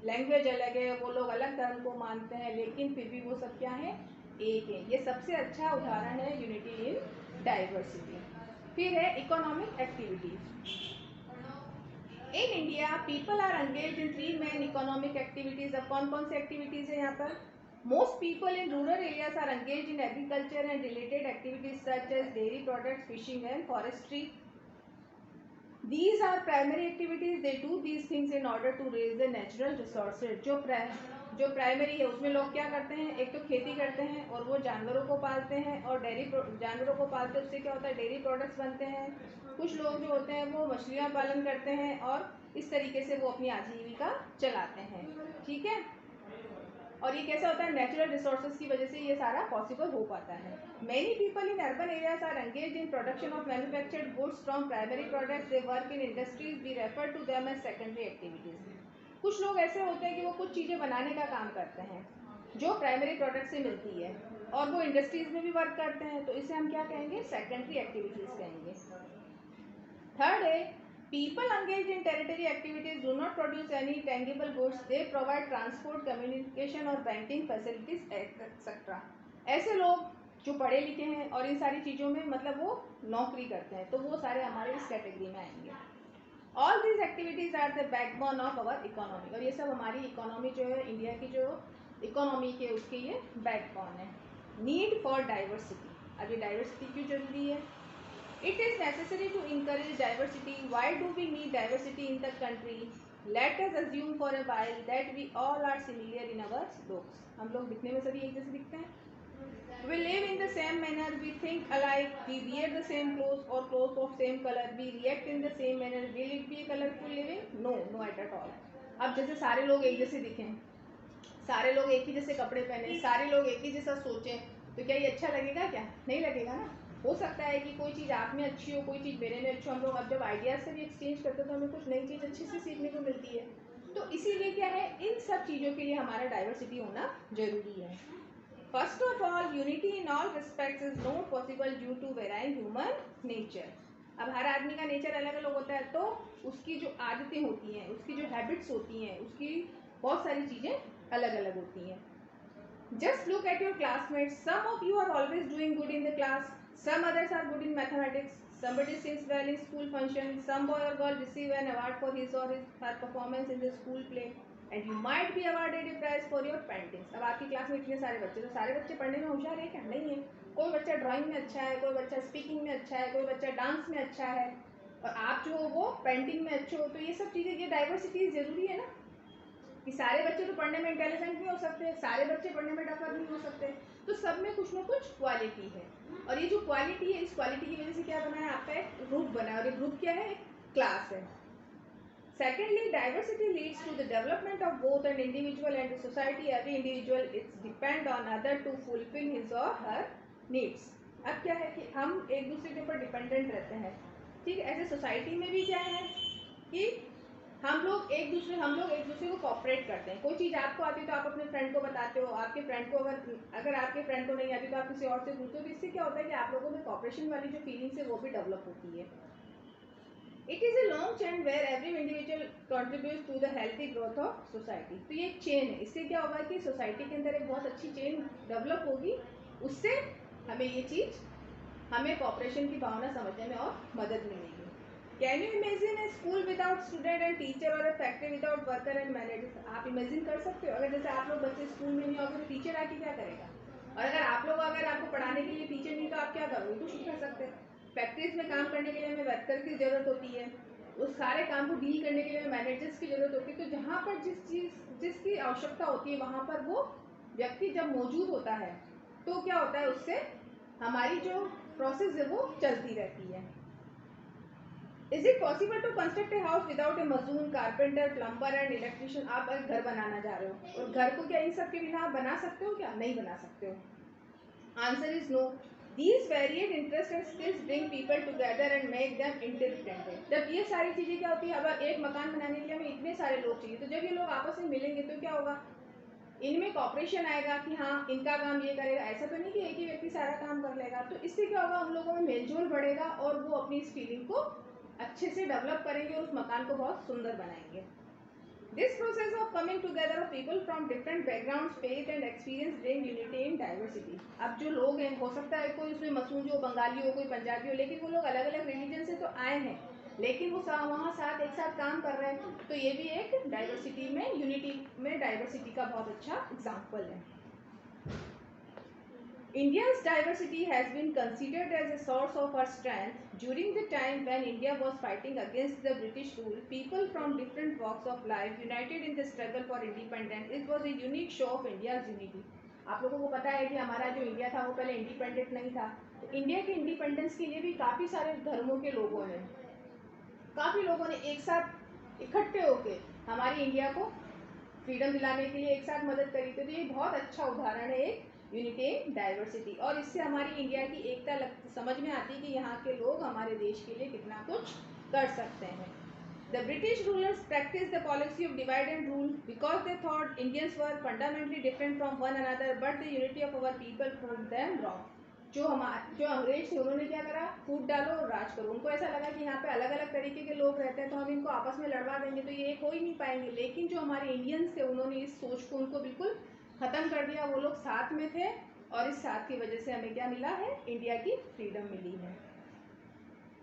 Language अलग है, वो लोग अलग धर्म को मानते हैं, लेकिन फिर भी वो सब क्या है, एक है। ये सबसे अच्छा उदाहरण है यूनिटी इन डाइवर्सिटी। फिर है economic activities. In India people are engage in 3 main economic activities. अब कौन कौन सी एक्टिविटीज है यहाँ पर? Most people in rural areas are engage in agriculture and related activities such as dairy products, fishing and forestry. These are primary activities. They do these things in order to raise the natural resources. जो primary है उसमें लोग क्या करते हैं, एक तो खेती करते हैं और वो जानवरों को पालते हैं, और जानवरों को पालते हैं उससे क्या होता है, डेयरी प्रोडक्ट्स बनते हैं। कुछ लोग जो होते हैं वो मछलियाँ पालन करते हैं और इस तरीके से वो अपनी आजीविका चलाते हैं। ठीक है, और ये कैसा होता है, नेचुरल रिसोर्सेज की वजह से ये सारा पॉसिबल हो पाता है। Many people in urban areas are engage in production of manufactured goods from primary products. They work in industries, we refer to them as secondary activities. कुछ लोग ऐसे होते हैं कि वो कुछ चीज़ें बनाने का काम करते हैं जो प्राइमरी प्रोडक्ट से मिलती है, और वो इंडस्ट्रीज में भी वर्क करते हैं, तो इसे हम क्या कहेंगे, सेकेंडरी एक्टिविटीज कहेंगे। थर्ड है people engaged in territory activities do not produce any tangible goods. They provide transport, communication और banking facilities etc. ऐसे लोग जो पढ़े लिखे हैं और इन सारी चीज़ों में मतलब वो नौकरी करते हैं, तो वो सारे हमारे इस कैटेगरी में आएंगे। All these activities are the backbone of our economy. और ये सब हमारी इकोनॉमी जो है, इंडिया की जो इकोनॉमी के उसके ये बैकबोन है। Need for diversity. अब ये डाइवर्सिटी क्यों जरूरी है? It is necessary to encourage diversity. Why do we need diversity in the country? Let us assume for a while that we all are similar in our looks. हम लोग दिखने में सभी एक जैसे दिखते हैं। We live in the same manner. We think alike. We wear the same clothes or clothes of same color. We react in the same manner. Will it be a colorful living? No, not at all. अब जैसे सारे लोग एक जैसे दिखें, सारे लोग एक ही जैसे कपड़े पहने, सारे लोग एक ही जैसा सोचें, तो क्या ये अच्छा लगेगा? क्या नहीं लगेगा ना। हो सकता है कि कोई चीज़ आप में अच्छी हो, कोई चीज़ मेरे में अच्छी हो। हम लोग अब जब आइडियाज़ से भी एक्सचेंज करते हैं तो हमें कुछ नई चीज़ अच्छी से सीखने को मिलती है। तो इसीलिए क्या है, इन सब चीज़ों के लिए हमारा डाइवर्सिटी होना जरूरी है। First of all, unity in all respects is not possible due to varying human nature. अब हर आदमी का नेचर अलग अलग होता है, तो उसकी जो आदतें होती हैं, उसकी जो हैबिट्स होती हैं, उसकी बहुत सारी चीज़ें अलग अलग होती हैं। Just look at your classmates. Some of you are always doing good in the class. Some others are good in mathematics. Somebody sings well in school function. Some boy or girl receive an award for his or her performance in the school play. And you might be awarded a prize for your paintings. अब आपकी class में इतने सारे बच्चे, तो सारे बच्चे पढ़ने में होशियार है क्या? नहीं है। कोई बच्चा ड्राइंग में अच्छा है, कोई बच्चा स्पीकिंग में अच्छा है, कोई बच्चा डांस में अच्छा है, और आप जो हो वो पेंटिंग में अच्छे हो। तो ये सब चीज़ें, ये डाइवर्सिटी ज़रूरी है ना, कि सारे बच्चे तो पढ़ने में इंटेलिजेंट नहीं हो सकते, सारे बच्चे पढ़ने में डफर नहीं हो सकते, तो सब में कुछ ना कुछ क्वालिटी है। और ये जो क्वालिटी है, इस क्वालिटी की वजह से क्या बना है, आपका एक ग्रुप बना है, और ये ग्रुप क्या है, एक क्लास है। Secondly, diversity leads to the development of both an individual and society. Every individual it's depend on other to fulfil his or her needs. अब क्या है कि हम एक दूसरे के ऊपर डिपेंडेंट रहते हैं, ठीक है। ऐसे सोसाइटी में भी क्या है कि हम लोग एक दूसरे को कॉपरेट करते हैं। कोई चीज़ आपको आती है तो आप अपने फ्रेंड को बताते हो, आपके फ्रेंड को अगर आपके फ्रेंड को नहीं आती तो आप किसी और से पूछते हो। तो इससे क्या होता है कि आप लोगों में कॉपरेशन वाली जो फीलिंग्स है वो भी डेवलप होती है। It is a long chain where every individual contributes to the healthy growth of society. तो ये एक चेन है, इससे क्या होगा कि सोसाइटी के अंदर एक बहुत अच्छी चेन डेवलप होगी, उससे हमें ये चीज़, हमें कॉपरेशन की भावना समझने में और मदद मिलेगी। Can you imagine a school without student and teacher or a factory without worker and manager? आप इमेजिन कर सकते हो, अगर जैसे आप लोग बच्चे स्कूल में नहीं होगे तो टीचर आके क्या करेगा? और अगर आपको पढ़ाने के लिए टीचर नहीं तो आप क्या करोगे? कुछ नहीं कर सकते। फैक्ट्रीज में काम करने के लिए हमें वर्कर की जरूरत होती है, उस सारे काम को डील करने के लिए हमें मैनेजर्स की जरूरत होती है। तो जहाँ पर जिसकी आवश्यकता होती है वहाँ पर वो व्यक्ति जब मौजूद होता है तो क्या होता है, उससे हमारी जो प्रोसेस है वो चलती रहती है। Is it possible to construct a house without a masoon, carpenter, plumber and electrician? आप एक घर बनाना चाह रहे हो और घर को क्या इन सब के बिना आप बना सकते हो? क्या नहीं बना सकते हो? Answer is no. These varied interests and skills bring people together and make them interdependent. जब ये सारी चीज़ें क्या होती है, अब एक मकान बनाने के लिए हमें इतने सारे लोग चाहिए, तो जब ये लोग आपस में मिलेंगे तो क्या होगा, इनमें कॉपरेशन आएगा कि हाँ इनका काम ये करेगा। ऐसा तो नहीं कि एक ही व्यक्ति सारा काम कर लेगा। तो इससे क्या होगा, उन लोगों में मेलजोल बढ़ेगा और वो अपनी इस फीलिंग को अच्छे से डेवलप करेंगे और उस मकान को बहुत सुंदर बनाएंगे। This process of coming together of people from different backgrounds, faith and experience bring unity in diversity. अब जो लोग हैं, हो सकता है कोई उसमें मसूद हो, बंगाली हो, कोई पंजाबी हो, लेकिन वो लोग अलग अलग रिलीजन से तो आए हैं, लेकिन वो वहाँ साथ एक साथ काम कर रहे हैं, तो ये भी एक डाइवर्सिटी में, यूनिटी में डाइवर्सिटी का बहुत अच्छा एग्जाम्पल है. India's diversity has been considered as a source of our strength. During the time when India was fighting against the British rule, people from different walks of life united in the struggle for independence. It was a unique show of India's unity. आप लोगों को पता है कि हमारा जो India था वो पहले इंडिपेंडेंट नहीं था, तो इंडिया के इंडिपेंडेंस के लिए भी काफ़ी सारे धर्मों के लोगों ने, काफ़ी लोगों ने एक साथ इकट्ठे होके हमारी इंडिया को फ्रीडम दिलाने के लिए एक साथ मदद करी. तो ये बहुत अच्छा उदाहरण है एक यूनिटी इन डाइवर्सिटी, और इससे हमारी इंडिया की एकता समझ में आती है कि यहाँ के लोग हमारे देश के लिए कितना कुछ कर सकते हैं. The British rulers practiced the policy of divide and rule because they thought Indians were fundamentally different from one another, but the unity of our people proved them wrong. जो अंग्रेज थे उन्होंने क्या करा, फूट डालो और राज करो. उनको ऐसा लगा कि यहाँ पे अलग अलग तरीके के लोग रहते हैं, तो हम इनको आपस में लड़वा देंगे तो ये एक हो ही नहीं पाएंगे. लेकिन जो हमारे इंडियंस थे उन्होंने इस सोच को उनको बिल्कुल ख़त्म कर दिया. वो लोग साथ में थे और इस साथ की वजह से हमें क्या मिला है, इंडिया की फ्रीडम मिली है.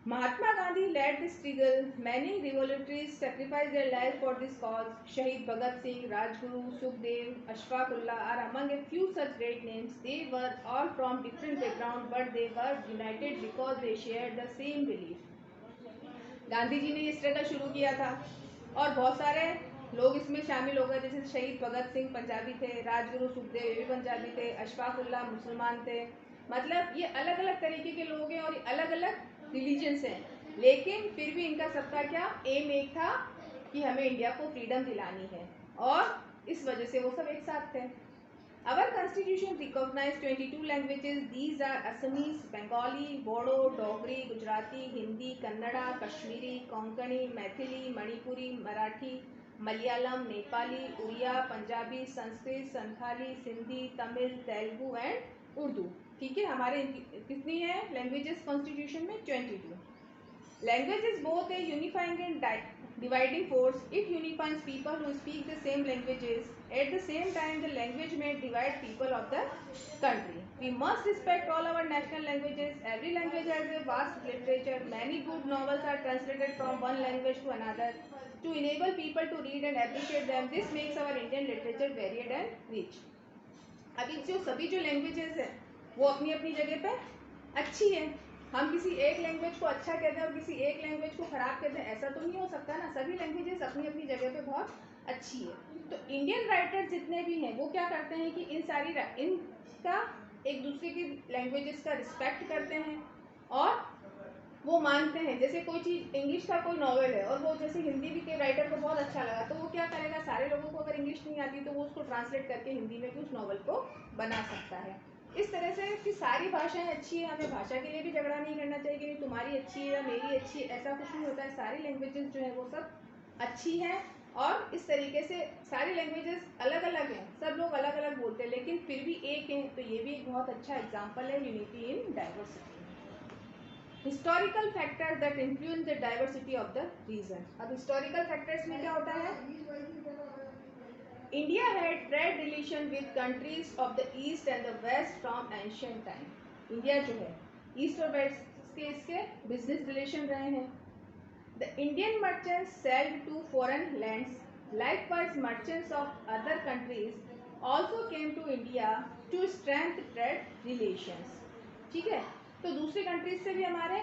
Mahatma Gandhi led this struggle. Many revolutionaries sacrificed their lives for this cause. Shahid Bhagat Singh, Rajguru, Sukhdev, Ashfaq Ullah are among a few such great names. They were all from different backgrounds, but they were united because they shared the same belief. Gandhi ji ने ये struggle शुरू किया था और बहुत सारे लोग इसमें शामिल हो गए, जैसे शहीद भगत सिंह पंजाबी थे, राजगुरु सुखदेव ये भी पंजाबी थे, अशफाक उल्लाह मुसलमान थे. मतलब ये अलग अलग तरीके के लोग हैं और अलग अलग रिलीजन से हैं, लेकिन फिर भी इनका सबका क्या एम एक था कि हमें इंडिया को फ्रीडम दिलानी है, और इस वजह से वो सब एक साथ थे. Our constitution recognized 22 languages. These are Assamese, Bengali, Bodo, Dogri, Gujarati, Hindi, Kannada, Kashmiri, Konkani, Maithili, Manipuri, Marathi, Malayalam, Nepali, Uriya, Punjabi, Sanskrit, Santhali, Sindhi, Tamil, Telugu and Urdu. ठीक है, हमारे कितनी है लैंग्वेजेस कॉन्स्टिट्यूशन में? 22. Language is both a unifying and dividing force. It unifies people who speak the same languages. At the same time, the language may divide people of the country. We must respect all our national languages. Every language has a vast literature. Many good novels are translated from one language to another to enable people to read and appreciate them. This makes our Indian literature varied and rich. अभी जो सभी जो languages है वो अपनी अपनी जगह पे अच्छी है. हम किसी एक लैंग्वेज को अच्छा कहते हैं और किसी एक लैंग्वेज को ख़राब कहते हैं, ऐसा तो नहीं हो सकता ना. सभी लैंग्वेजेस अपनी अपनी जगह पे बहुत अच्छी है. तो इंडियन राइटर्स जितने भी हैं वो क्या करते हैं कि इनका एक दूसरे की लैंग्वेजेस का रिस्पेक्ट करते हैं और वो मानते हैं. जैसे कोई चीज़ इंग्लिश का कोई नॉवेल है और वो जैसे हिंदी भी के राइटर को बहुत अच्छा लगा, तो वो क्या करेगा, सारे लोगों को अगर इंग्लिश नहीं आती तो वो उसको ट्रांसलेट करके हिंदी में भी उस नॉवेल को बना सकता है. इस तरह से कि सारी भाषाएं अच्छी है, हमें भाषा के लिए भी झगड़ा नहीं करना चाहिए कि तुम्हारी अच्छी है या मेरी अच्छी है, ऐसा कुछ नहीं होता है. सारी लैंग्वेजेस जो है वो सब अच्छी हैं और इस तरीके से सारी लैंग्वेजेस अलग अलग हैं, सब लोग अलग अलग बोलते हैं लेकिन फिर भी एक हैं. तो ये भी एक बहुत अच्छा एग्जाम्पल है unity in diversity. Historical factors that influence the diversity of the region. अब हिस्टोरिकल फैक्टर्स में क्या होता है, India had trade relation with countries of the east and the west from ancient time. India जो है east और waste के इसके बिजनेस रिलेशन रहे हैं. The Indian merchants sold to foreign lands. Likewise, merchants of other countries also came to India to strengthen trade relations. ठीक है, तो दूसरी कंट्रीज से भी हमारे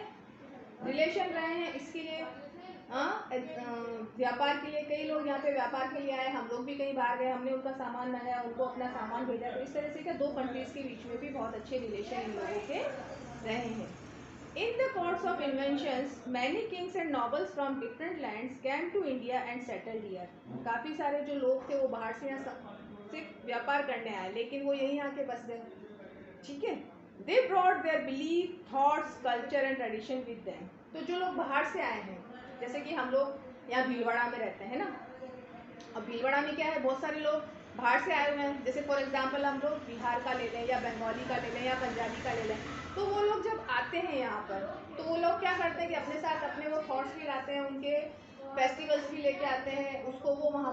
रिलेशन रहे हैं. इसके लिए व्यापार के लिए कई लोग यहाँ पे व्यापार के लिए आए, हम लोग भी कहीं बाहर गए, हमने उनका सामान मंगाया, उनको अपना सामान भेजा. तो इस तरह से क्या दो कंट्रीज के बीच में भी बहुत अच्छे रिलेशन इन लोगों के रहे हैं. In the course of inventions many kings and nobles from different lands came to India and settled here. काफ़ी सारे जो लोग थे वो बाहर से यहाँ सिर्फ व्यापार करने आए लेकिन वो यहीं आके बस गए. ठीक है, they brought their belief, thoughts, culture and tradition with them. तो जो लोग बाहर से आए हैं, जैसे कि हम लोग यहाँ भीलवाड़ा में रहते हैं ना, अब भीलवाड़ा में क्या है, बहुत सारे लोग बाहर से आए हुए हैं. जैसे फॉर एग्जांपल हम लोग बिहार का ले लें या बंगाली का ले लें या पंजाबी का ले लें. तो वो लोग जब आते हैं यहाँ पर तो वो लोग क्या करते हैं कि अपने साथ अपने वो थॉट्स भी लाते हैं, उनके फेस्टिवल्स भी लेके आते हैं, उसको वो वहाँ